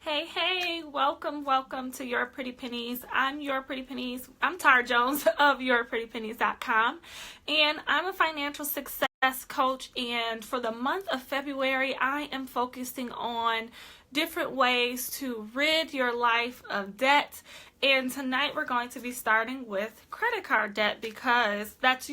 Hey, welcome to Your Pretty Pennies. I'm Your Pretty Pennies. I'm Tara Jones of YourPrettyPennies.com, and I'm a financial success coach, and for the month of February, I am focusing on different ways to rid your life of debt. And tonight we're going to be starting with credit card debt because that's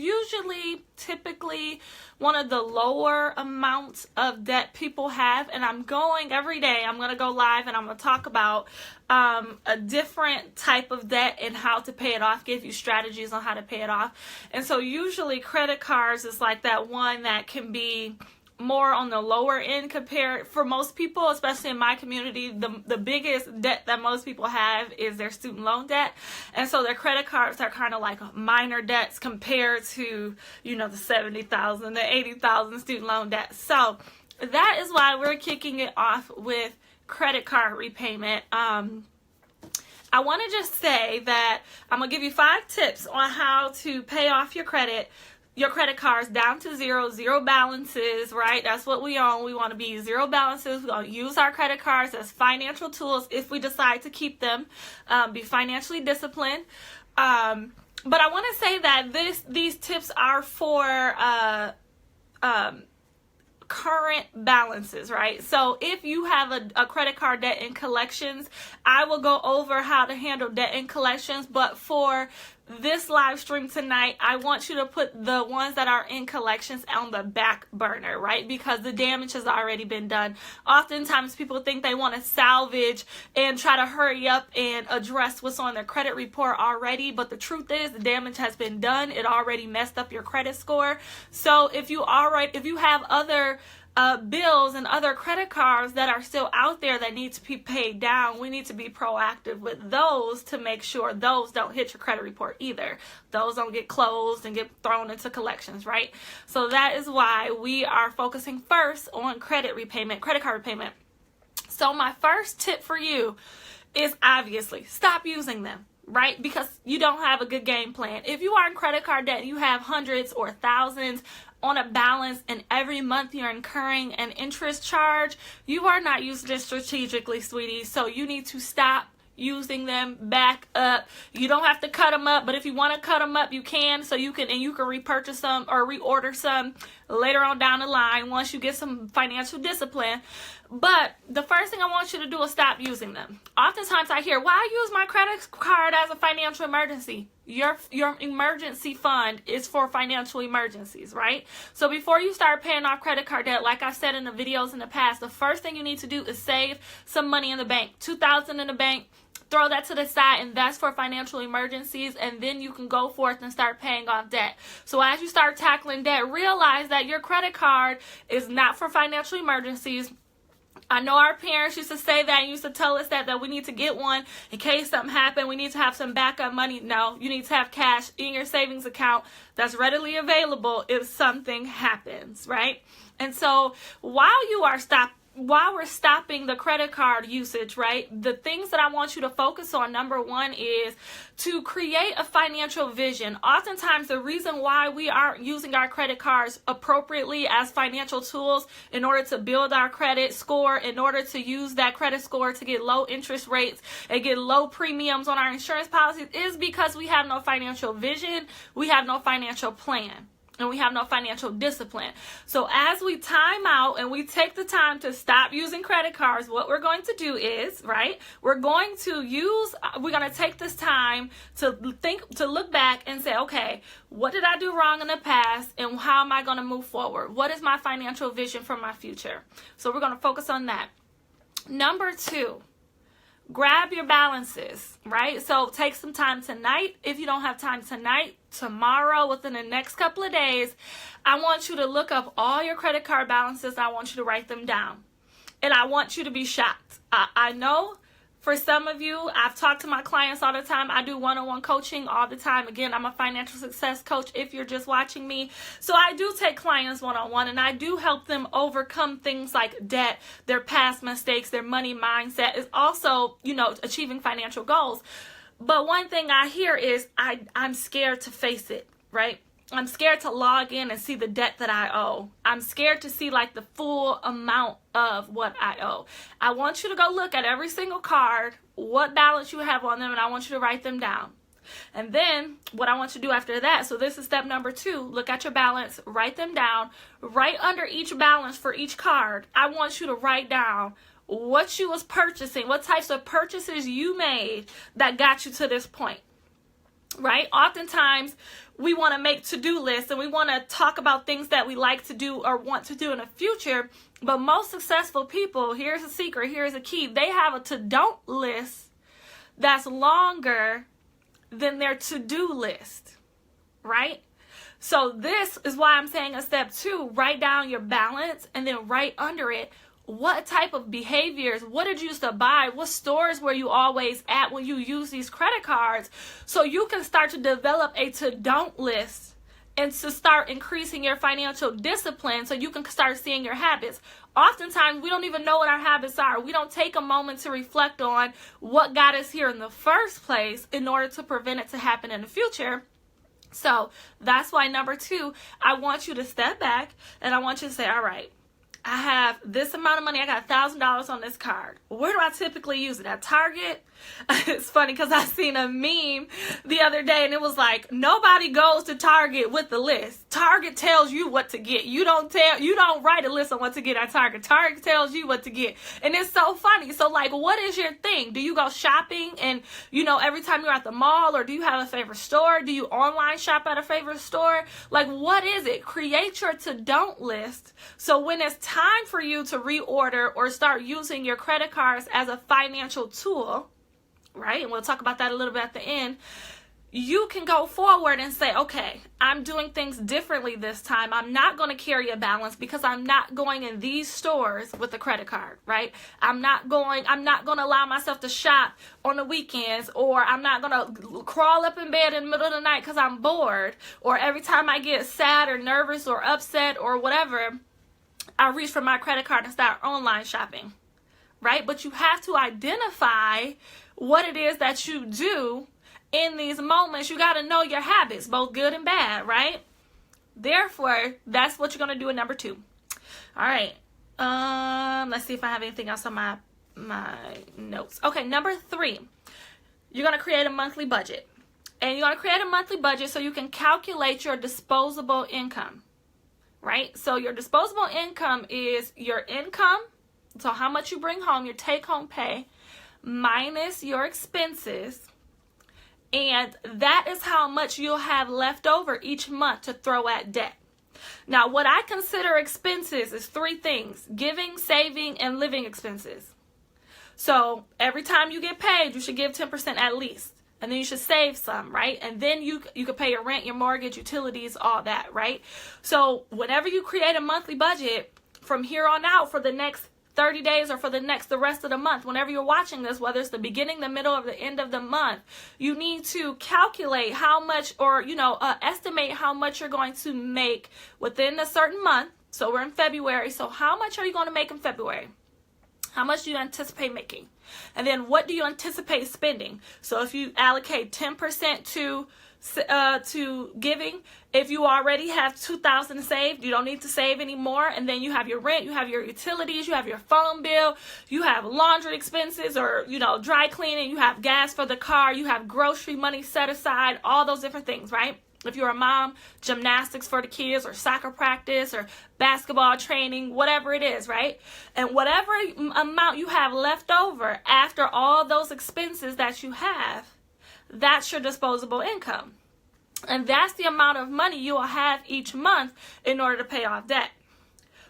typically one of the lower amounts of debt people have. And I'm going to go live and I'm going to talk about a different type of debt and how to pay it off, give you strategies on how to pay it off. And so usually credit cards is like that one that can be more on the lower end compared for most people, especially in my community. The biggest debt that most people have is their student loan debt, and so their credit cards are kind of like minor debts compared to the $70,000 the $80,000 student loan debt. So that is why we're kicking it off with credit card repayment. I want to just say that I'm gonna give you 5 tips on how to pay off your credit cards down to zero balances, right? That's what we own. We want to be zero balances. We're going to use our credit cards as financial tools if we decide to keep them, be financially disciplined. But I want to say that these tips are for current balances, right? So if you have a credit card debt in collections, I will go over how to handle debt in collections, but for this live stream tonight, I want you to put the ones that are in collections on the back burner, right? Because the damage has already been done. Oftentimes people think they want to salvage and try to hurry up and address what's on their credit report already, but the truth is the damage has been done. It already messed up your credit score. So if you have other bills and other credit cards that are still out there that need to be paid down, we need to be proactive with those to make sure those don't hit your credit report either. Those don't get closed and get thrown into collections, right? So that is why we are focusing first on credit card repayment. So my first tip for you is obviously stop using them, right? Because you don't have a good game plan. If you are in credit card debt and you have hundreds or thousands on a balance and every month you're incurring an interest charge, you are not using it strategically, sweetie. So you need to stop using them. Back up. You don't have to cut them up, but if you want to cut them up, you can. So you can repurchase some or reorder some later on down the line once you get some financial discipline. But the first thing I want you to do is stop using them. Oftentimes I hear, why use my credit card as a financial emergency? Your emergency fund is for financial emergencies, right? So before you start paying off credit card debt, like I said in the videos in the past, the first thing you need to do is save some money in the bank. $2,000 in the bank. Throw that to the side, and that's for financial emergencies, and then you can go forth and start paying off debt. So as you start tackling debt, realize that your credit card is not for financial emergencies. I know our parents used to say that and used to tell us that we need to get one in case something happened. We need to have some backup money. No, you need to have cash in your savings account that's readily available if something happens, right? And so while we're stopping the credit card usage, right, the things that I want you to focus on, number one, is to create a financial vision. Oftentimes, the reason why we aren't using our credit cards appropriately as financial tools in order to build our credit score, in order to use that credit score to get low interest rates and get low premiums on our insurance policies, is because we have no financial vision, we have no financial plan, and we have no financial discipline. So as we time out and we take the time to stop using credit cards, what we're going to do is, right, we're going to take this time to look back and say, okay, what did I do wrong in the past and how am I going to move forward? What is my financial vision for my future? So we're going to focus on that. Number 2, grab your balances, right? So take some time tonight. If you don't have time tonight, tomorrow, within the next couple of days, I want you to look up all your credit card balances. I want you to write them down. And I want you to be shocked. I know for some of you, I've talked to my clients all the time. I do one-on-one coaching all the time. Again, I'm a financial success coach if you're just watching me. So I do take clients one-on-one, and I do help them overcome things like debt, their past mistakes, their money mindset. Is also, achieving financial goals. But one thing I hear is I'm scared to face it, right? I'm scared to log in and see the debt that I owe. I'm scared to see like the full amount of what I owe. I want you to go look at every single card, what balance you have on them, and I want you to write them down. And then what I want you to do after that, so this is step number 2, look at your balance, write them down. Right under each balance for each card, I want you to write down what you was purchasing, what types of purchases you made that got you to this point. Right? Oftentimes, we want to make to-do lists and we want to talk about things that we like to do or want to do in the future. But most successful people, here's a secret, here's a key. They have a to-don't list that's longer than their to-do list. Right? So this is why I'm saying in step 2, write down your balance and then write under it what type of behaviors, what did you used to buy, what stores were you always at when you use these credit cards, so you can start to develop a to-don't list and to start increasing your financial discipline so you can start seeing your habits. Oftentimes, we don't even know what our habits are. We don't take a moment to reflect on what got us here in the first place in order to prevent it to happen in the future. So that's why number 2, I want you to step back and I want you to say, all right, I have this amount of money. I got $1,000 on this card. Where do I typically use it? At Target? It's funny because I seen a meme the other day and it was like, nobody goes to Target with the list. Target tells you what to get. You don't write a list on what to get at Target. Target tells you what to get. And it's so funny. So like, what is your thing? Do you go shopping and, every time you're at the mall, or do you have a favorite store? Do you online shop at a favorite store? Like, what is it? Create your to-don't list. So when it's time for you to reorder or start using your credit cards as a financial tool, right? And we'll talk about that a little bit at the end. You can go forward and say, okay, I'm doing things differently this time. I'm not going to carry a balance because I'm not going in these stores with a credit card, right? I'm not going to allow myself to shop on the weekends, or I'm not going to crawl up in bed in the middle of the night because I'm bored, or every time I get sad or nervous or upset or whatever, I reach for my credit card and start online shopping, right? But you have to identify what it is that you do in these moments. You got to know your habits, both good and bad, right? Therefore, that's what you're going to do in number 2. All right. Let's see if I have anything else on my notes. Okay, number 3. You're going to create a monthly budget. And you're going to create a monthly budget so you can calculate your disposable income, right? So your disposable income is your income, so how much you bring home, your take-home pay, minus your expenses, and that is how much you'll have left over each month to throw at debt. Now, what I consider expenses is 3 things: giving, saving, and living expenses. So every time you get paid, you should give 10% at least, and then you should save some, right? And then you could pay your rent, your mortgage, utilities, all that, right? So whenever you create a monthly budget from here on out for the next 30 days or for the rest of the month, whenever you're watching this, whether it's the beginning, the middle, or the end of the month, you need to calculate how much, or estimate how much you're going to make within a certain month. So we're in February. So how much are you going to make in February? How much do you anticipate making? And then what do you anticipate spending? So if you allocate 10% to giving, if you already have $2,000 saved, you don't need to save anymore. And then you have your rent, you have your utilities, you have your phone bill, you have laundry expenses, or dry cleaning, you have gas for the car, you have grocery money set aside, all those different things, right? If you're a mom, gymnastics for the kids, or soccer practice, or basketball training, whatever it is, right? And whatever amount you have left over after all those expenses that you have, that's your disposable income. And that's the amount of money you will have each month in order to pay off debt.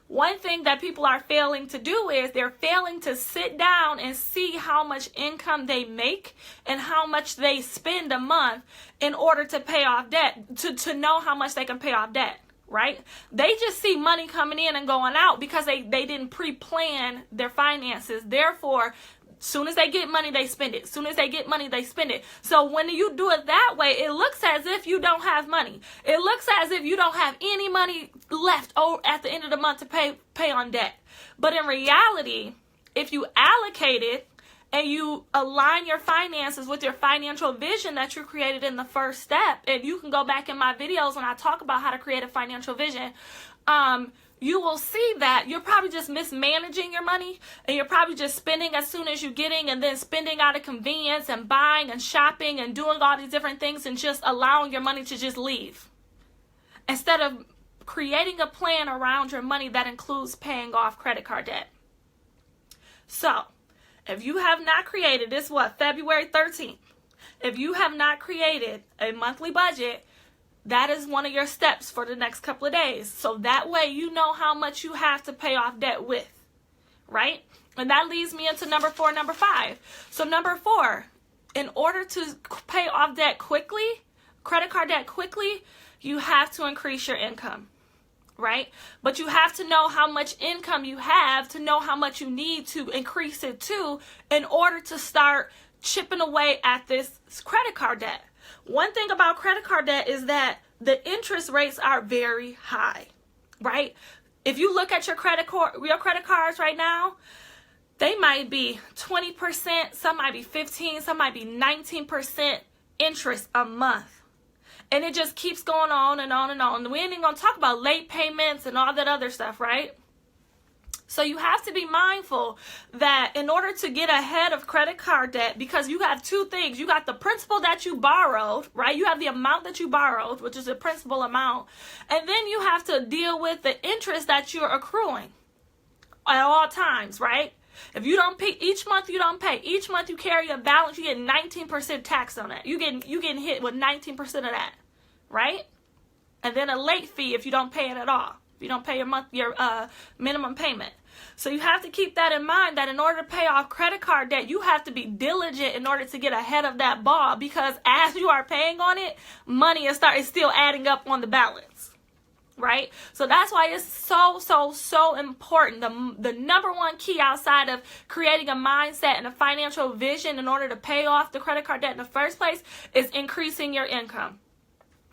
One thing that people are failing to do is they're failing to sit down and see how much income they make and how much they spend a month in order to pay off debt, to know how much they can pay off debt, right? They just see money coming in and going out because they didn't pre-plan their finances. Therefore, soon as they get money, they spend it. Soon as they get money, they spend it. So when you do it that way, it looks as if you don't have money. It looks as if you don't have any money left at the end of the month to pay on debt. But in reality, if you allocate it and you align your finances with your financial vision that you created in the first step, and you can go back in my videos when I talk about how to create a financial vision, you will see that you're probably just mismanaging your money, and you're probably just spending as soon as you're getting, and then spending out of convenience and buying and shopping and doing all these different things and just allowing your money to just leave. Instead of creating a plan around your money that includes paying off credit card debt. So, if you have not created, this February 13th. If you have not created a monthly budget, that is one of your steps for the next couple of days. So that way you know how much you have to pay off debt with, right? And that leads me into number 4, number 5. So number 4, in order to pay off debt quickly, credit card debt quickly, you have to increase your income, right? But you have to know how much income you have to know how much you need to increase it to in order to start chipping away at this credit card debt. One thing about credit card debt is that the interest rates are very high, right? If you look at your credit cards right now, they might be 20%, some might be 15%, some might be 19% interest a month. And it just keeps going on and on and on. We ain't even going to talk about late payments and all that other stuff, right? So you have to be mindful that in order to get ahead of credit card debt, because you have two things. You got the principal that you borrowed, right? You have the amount that you borrowed, which is the principal amount. And then you have to deal with the interest that you're accruing at all times, right? If you don't pay each month, you don't pay. Each month you carry a balance, you get 19% tax on that. You getting hit with 19% of that, right? And then a late fee if you don't pay it at all. If you don't pay your minimum payment. So you have to keep that in mind, that in order to pay off credit card debt, you have to be diligent in order to get ahead of that ball, because as you are paying on it, money is still adding up on the balance, right? So that's why it's so important. The number one key outside of creating a mindset and a financial vision in order to pay off the credit card debt in the first place is increasing your income.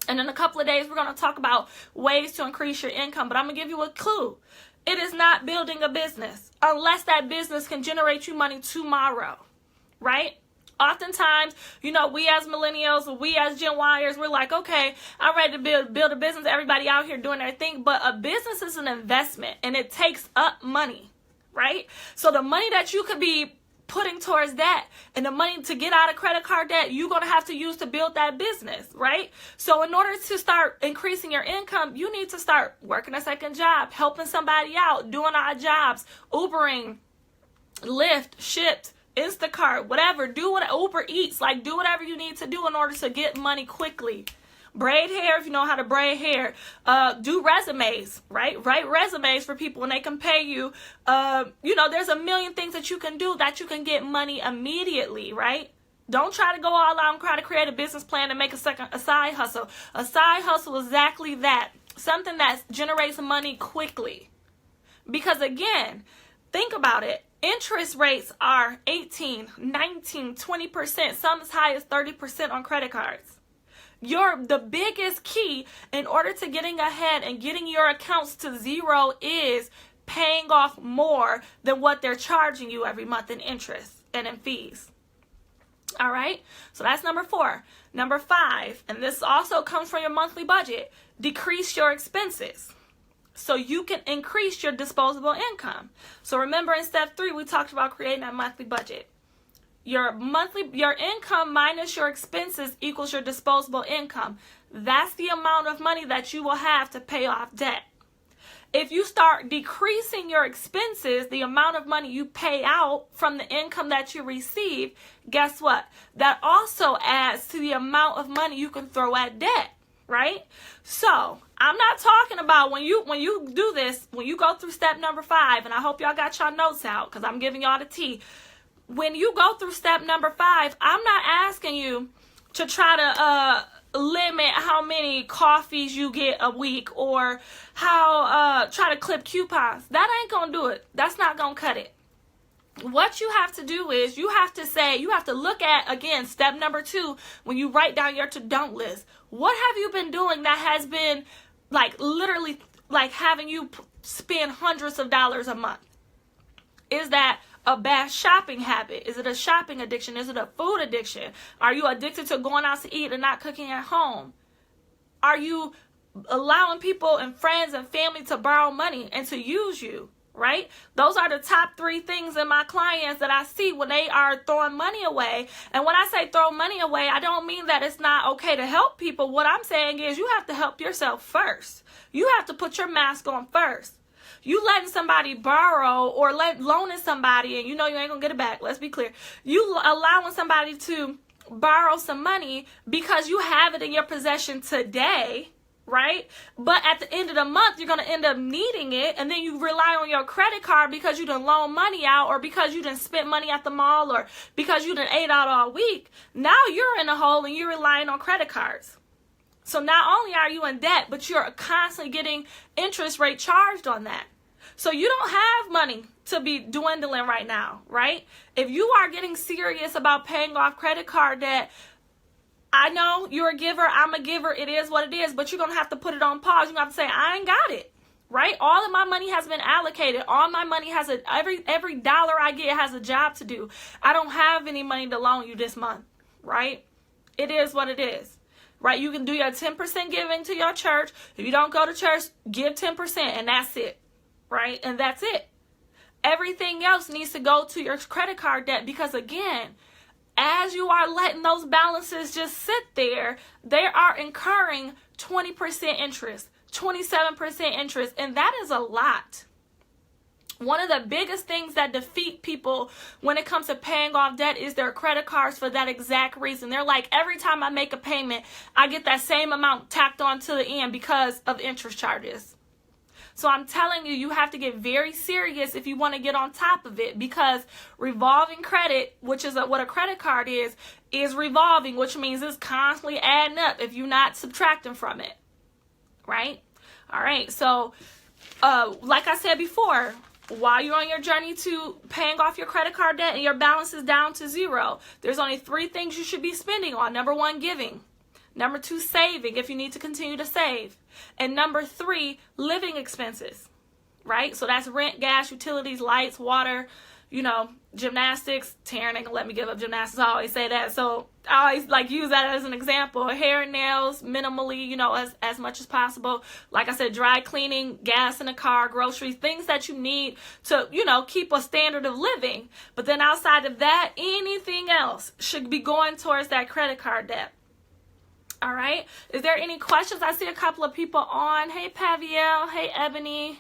And in a couple of days, we're going to talk about ways to increase your income. But I'm going to give you a clue. It is not building a business unless that business can generate you money tomorrow, right? Oftentimes, we as millennials, we as Gen Yers, we're like, okay, I'm ready to build a business. Everybody out here doing their thing. But a business is an investment, and it takes up money, right? So the money that you could be putting towards that and the money to get out of credit card debt, you're going to have to use to build that business, right? So in order to start increasing your income, you need to start working a second job, helping somebody out, doing odd jobs, Ubering, Lyft, Shipt, Instacart, whatever. Do what Uber Eats, do whatever you need to do in order to get money quickly. Braid hair if you know how to braid hair. Do resumes, right? Write resumes for people and they can pay you. There's a million things that you can do that you can get money immediately, right? Don't try to go all out and try to create a business plan and make a side hustle. A side hustle is exactly that. Something that generates money quickly. Because again, think about it. Interest rates are 18, 19, 20%, some as high as 30% on credit cards. The biggest key in order to getting ahead and getting your accounts to zero is paying off more than what they're charging you every month in interest and in fees. All right. So that's number 4. Number 5, and this also comes from your monthly budget, decrease your expenses so you can increase your disposable income. So remember in step 3, we talked about creating that monthly budget. Your income minus your expenses equals your disposable income. That's the amount of money that you will have to pay off debt. If you start decreasing your expenses, the amount of money you pay out from the income that you receive, guess what? That also adds to the amount of money you can throw at debt, right? So I'm not talking about when you do this, when you go through step number 5, and I hope y'all got y'all notes out because I'm giving y'all the tea. When you go through step number 5, I'm not asking you to try to limit how many coffees you get a week or how try to clip coupons. That ain't gonna do it. That's not gonna cut it. What you have to do is you have to look at, again, step number 2, when you write down your to-don't list. What have you been doing that has been literally having you spend hundreds of dollars a month? Is that, a bad shopping habit? Is it a shopping addiction? Is it a food addiction? Are you addicted to going out to eat and not cooking at home? Are you allowing people and friends and family to borrow money and to use you? Right? Those are the top 3 things in my clients that I see when they are throwing money away. And when I say throw money away, I don't mean that it's not okay to help people. What I'm saying is you have to help yourself first. You have to put your mask on first. You letting somebody borrow or loaning somebody and you know you ain't gonna get it back. Let's be clear. You allowing somebody to borrow some money because you have it in your possession today, right? But at the end of the month, you're going to end up needing it. And then you rely on your credit card because you done loan money out, or because you done spent money at the mall, or because you done ate out all week. Now you're in a hole and you're relying on credit cards. So not only are you in debt, but you're constantly getting interest rate charged on that. So you don't have money to be dwindling right now, right? If you are getting serious about paying off credit card debt, I know you're a giver, I'm a giver, it is what it is, but you're going to have to put it on pause. You're going to have to say, I ain't got it, right? All of my money has been allocated. All my money has every dollar I get has a job to do. I don't have any money to loan you this month, right? It is what it is, right? You can do your 10% giving to your church. If you don't go to church, give 10% and that's it, right? And that's it. Everything else needs to go to your credit card debt because, again, as you are letting those balances just sit there, they are incurring 20% interest, 27% interest, and that is a lot. One of the biggest things that defeat people when it comes to paying off debt is their credit cards for that exact reason. They're like, every time I make a payment, I get that same amount tacked on to the end because of interest charges. So I'm telling you, you have to get very serious if you want to get on top of it, because revolving credit, which is what a credit card is revolving, which means it's constantly adding up if you're not subtracting from it, right? All right, so like I said before, while you're on your journey to paying off your credit card debt and your balance is down to 0, there's only 3 things you should be spending on. Number 1, giving. Number 2, saving if you need to continue to save. And number 3, living expenses, right? So that's rent, gas, utilities, lights, water, gymnastics. Taryn ain't gonna let me give up gymnastics. I always say that. So I always use that as an example. Hair and nails, minimally, as much as possible. Like I said, dry cleaning, gas in the car, groceries, things that you need to, keep a standard of living. But then outside of that, anything else should be going towards that credit card debt. All right. Is there any questions? I see a couple of people on. Hey, Paviel. Hey, Ebony.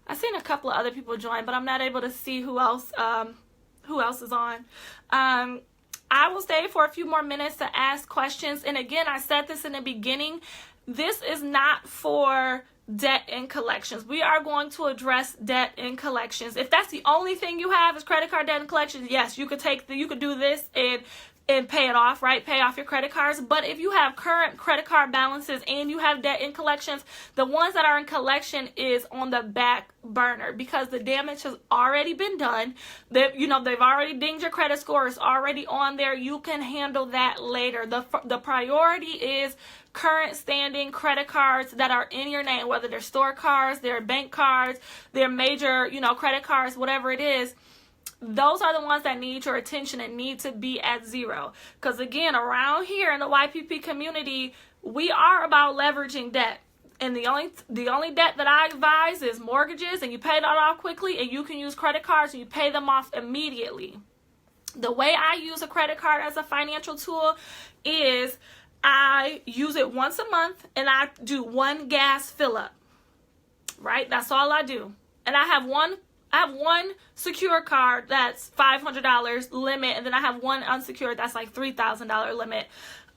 I've seen a couple of other people join, but I'm not able to see who else is on. I will stay for a few more minutes to ask questions. And again, I said this in the beginning. This is not for debt and collections. We are going to address debt and collections. If that's the only thing you have is credit card debt and collections, yes, you could do this and pay it off, right? Pay off your credit cards. But if you have current credit card balances and you have debt in collections, the ones that are in collection is on the back burner because the damage has already been done. They've already dinged your credit score. It's already on there. You can handle that later. The priority is current standing credit cards that are in your name, whether they're store cards, they're bank cards, they're major, credit cards, whatever it is. Those are the ones that need your attention and need to be at 0. Because again, around here in the YPP community, we are about leveraging debt. And the only debt that I advise is mortgages, and you pay that off quickly, and you can use credit cards and you pay them off immediately. The way I use a credit card as a financial tool is I use it once a month and I do 1 gas fill up. Right? That's all I do. And I have one secure card that's $500 limit, and then I have one unsecured that's like $3,000 limit.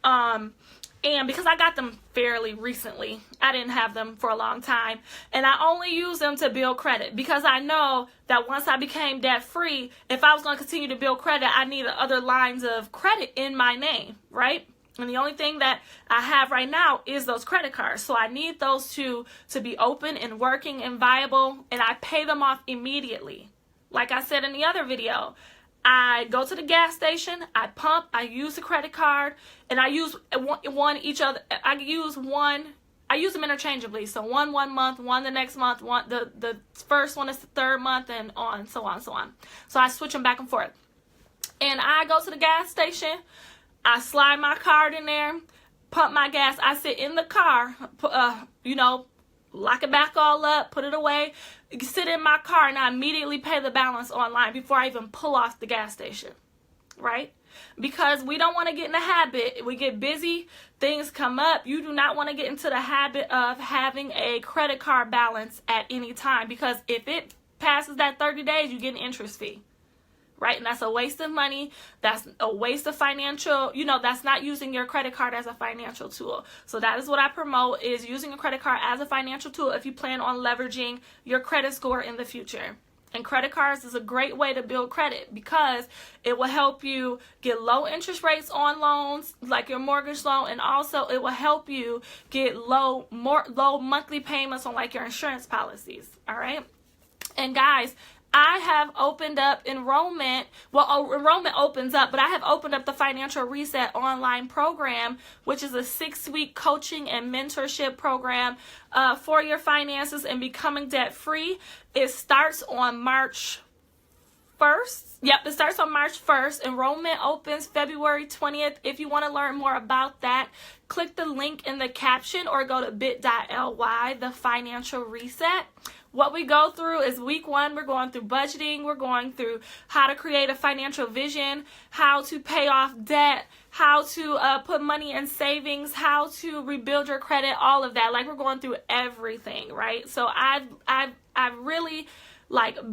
And because I got them fairly recently, I didn't have them for a long time, and I only use them to build credit because I know that once I became debt free, if I was going to continue to build credit, I needed other lines of credit in my name, right? And the only thing that I have right now is those credit cards. So I need those two to be open and working and viable, and I pay them off immediately. Like I said in the other video, I go to the gas station, I pump, I use the credit card, and I use one each other. I I use them interchangeably. So one month, one the next month, one the first one is the third month, and on, so on, so on. So I switch them back and forth. And I go to the gas station. I slide my card in there, pump my gas. I sit in the car, lock it back all up, put it away, sit in my car, and I immediately pay the balance online before I even pull off the gas station, right? Because we don't want to get in the habit. We get busy, things come up. You do not want to get into the habit of having a credit card balance at any time, because if it passes that 30 days, you get an interest fee, right? And that's a waste of money. That's a waste of financial, that's not using your credit card as a financial tool. So that is what I promote, is using a credit card as a financial tool if you plan on leveraging your credit score in the future. And credit cards is a great way to build credit, because it will help you get low interest rates on loans, like your mortgage loan, and also it will help you get low monthly payments on like your insurance policies. All right. And guys, I have opened up enrollment. Well, enrollment opens up, but I have opened up the Financial Reset online program, which is a 6-week coaching and mentorship program for your finances and becoming debt free. It starts on March 1st. Yep, it starts on March 1st. Enrollment opens February 20th. If you want to learn more about that, click the link in the caption or go to bit.ly, the Financial Reset. What we go through is week 1, we're going through budgeting, we're going through how to create a financial vision, how to pay off debt, how to put money in savings, how to rebuild your credit, all of that. Like, we're going through everything, right? So I've really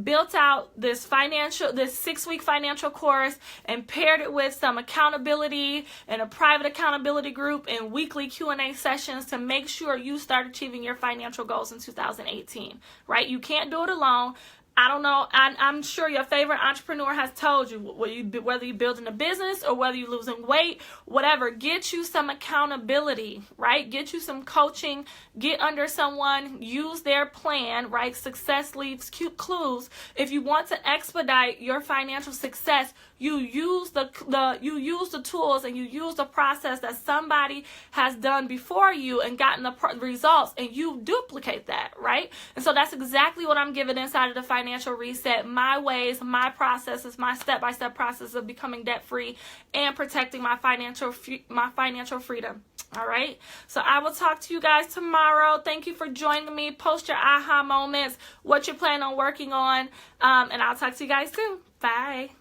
built out this 6-week financial course and paired it with some accountability and a private accountability group and weekly Q&A sessions to make sure you start achieving your financial goals in 2018, right? You can't do it alone. I don't know. I'm sure your favorite entrepreneur has told you, whether you're building a business or whether you're losing weight, whatever, get you some accountability, right? Get you some coaching, get under someone, use their plan, right? Success leaves clues. If you want to expedite your financial success, you use the tools and you use the process that somebody has done before you and gotten the results, and you duplicate that, right? And so that's exactly what I'm giving inside of the Financial Reset, my ways, my processes, my step-by-step process of becoming debt-free and protecting my financial freedom. All right. So I will talk to you guys tomorrow. Thank you for joining me. Post your aha moments, what you plan on working on, and I'll talk to you guys soon. Bye.